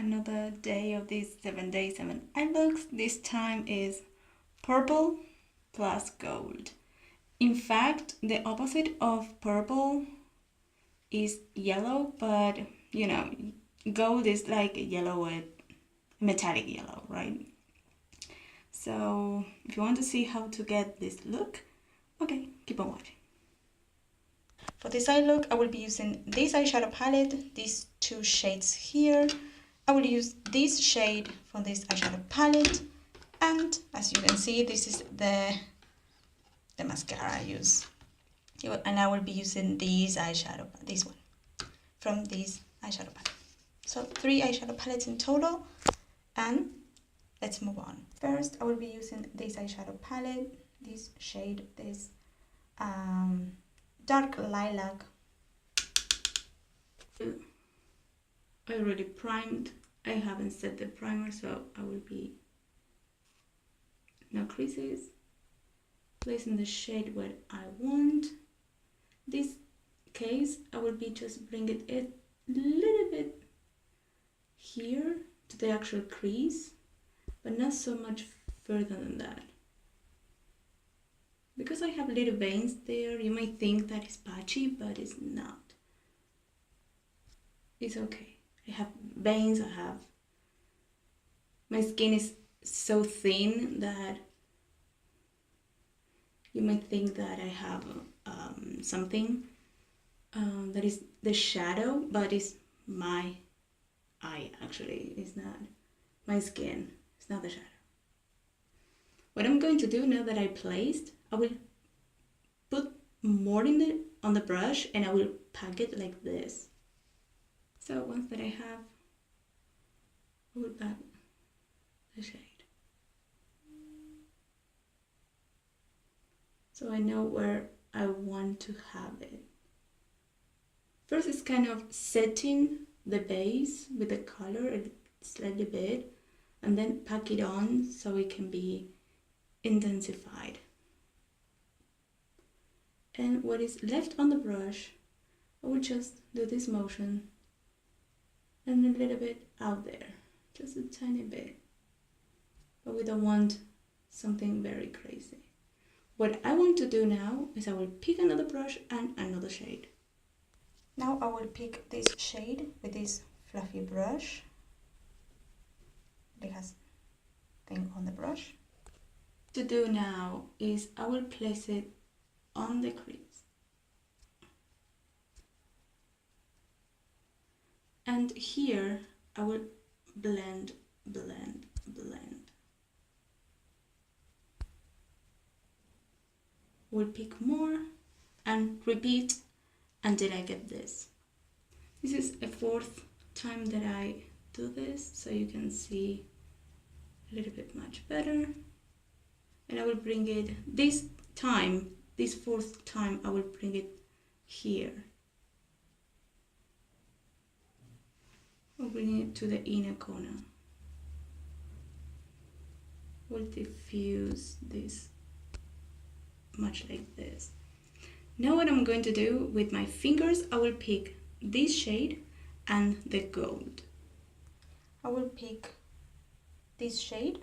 another day of these 7 days 7 eye looks. This time is purple plus gold. In fact, the opposite of purple is yellow, but you know, gold is like a yellow, a metallic yellow, right? So if you want to see how to get this look, okay, keep on watching. For this eye look, I will be using this eyeshadow palette, these two shades here. I will use this shade from this eyeshadow palette, and as you can see, this is the mascara I use. And I will be using this eyeshadow, this one, from this eyeshadow palette. So 3 eyeshadow palettes in total, and let's move on. First, I will be using this eyeshadow palette, this shade, this dark lilac. I already primed. I haven't set the primer, so I will be no creases. Placing the shade where I want. This case, I will be just bringing it a little bit here to the actual crease, but not so much further than that. Because I have little veins there, you might think that it's patchy, but it's not. It's okay. I have veins, my skin is so thin that you might think that I have something that is the shadow, but it's my eye actually. It's not my skin, it's not the shadow. What I'm going to do now that I placed, I will put more on the brush and I will pack it like this. So once that I have, I will pack the shade. So I know where I want to have it. First it's kind of setting the base with the color a slightly bit, and then pack it on so it can be intensified. And what is left on the brush, I will just do this motion and a little bit out there, just a tiny bit. But we don't want something very crazy. What I want to do now is I will pick another brush and another shade. Now I will pick this shade with this fluffy brush. It has thing on the brush. To do now is I will place it on the crease. And here I will blend, blend, blend. We'll pick more and repeat until I get this. This is a 4th time that I do this, so you can see a little bit much better. And I will bring it this time, this 4th time, I will bring it here. I'll bring it to the inner corner. We'll diffuse this much like this. Now what I'm going to do with my fingers, I will pick this shade and the gold. I will pick this shade,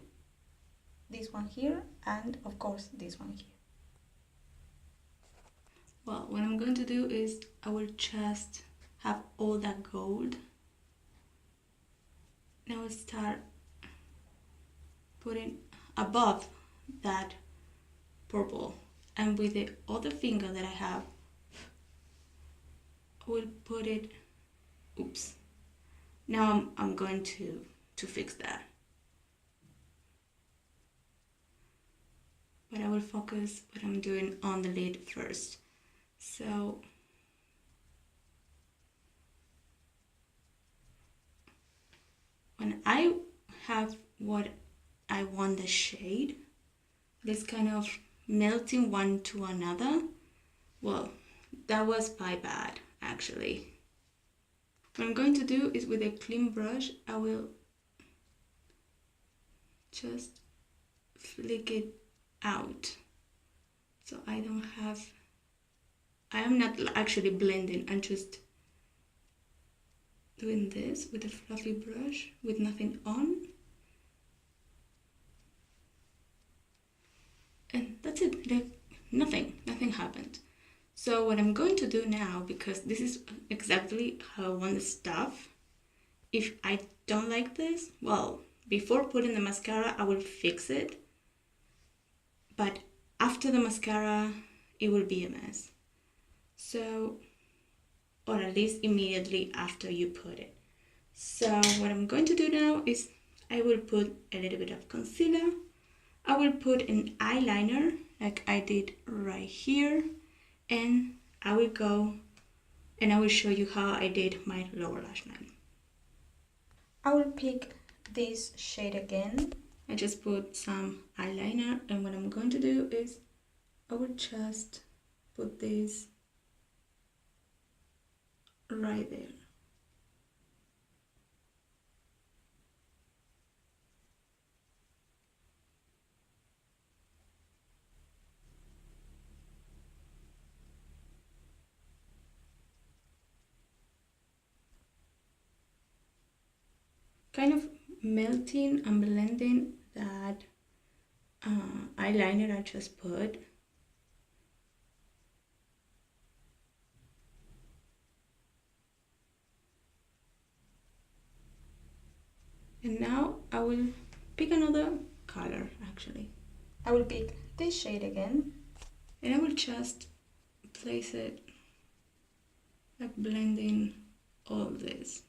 this one here, and of course this one here. Well, what I'm going to do is I will just have all that gold. Now I'll start putting above that purple, and with the other finger that I have, I will put it, oops. Now I'm going to fix that. But I will focus what I'm doing on the lid first. So when I have what I want the shade, this kind of melting one to another, well, that was my bad actually. What I'm going to do is with a clean brush, I will just flick it out. So I am not actually blending, I'm just doing this with a fluffy brush with nothing on. And that's it, like nothing happened. So what I'm going to do now, because this is exactly how I want the stuff, if I don't like this, well, before putting the mascara, I will fix it. But after the mascara, it will be a mess. So, or at least immediately after you put it. So what I'm going to do now is I will put a little bit of concealer. I will put an eyeliner like I did right here. And I will go and I will show you how I did my lower lash line. I will pick this shade again. I just put some eyeliner, and what I'm going to do is I will just put this right there. Kind of melting and blending that eyeliner I just put. And now I will pick another color actually. I will pick this shade again and I will just place it like blending all this.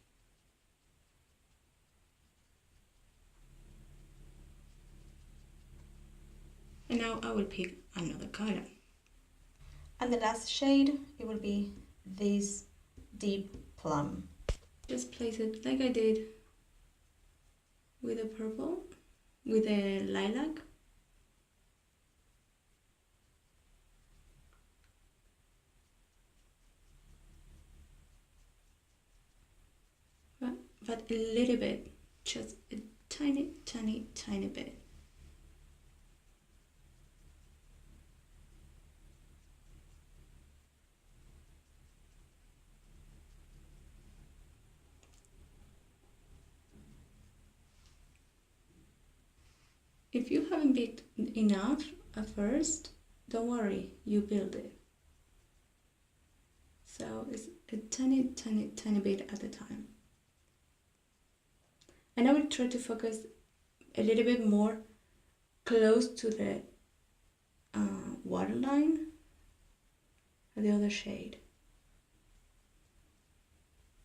And now I will pick another color. And the last shade, it will be this deep plum. Just place it like I did with the purple, with the lilac. But a little bit, just a tiny, tiny, tiny bit. If you haven't picked enough at first, don't worry, you build it. So it's a tiny, tiny, tiny bit at a time. And I will try to focus a little bit more close to the waterline of the other shade.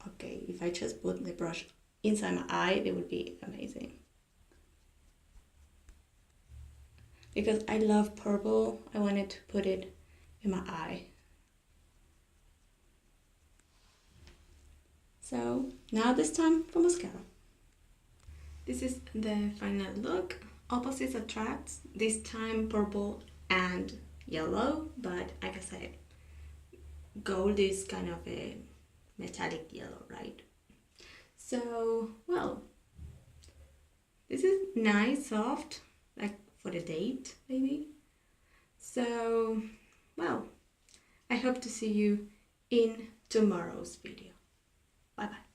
Okay, if I just put the brush inside my eye, it would be amazing. Because I love purple, I wanted to put it in my eye. So now this time for mascara. This is the final look. Opposites attract, this time purple and yellow, but like I said, gold is kind of a metallic yellow, right? So, well, this is nice, soft, like for the date, maybe. So, well, I hope to see you in tomorrow's video. Bye bye.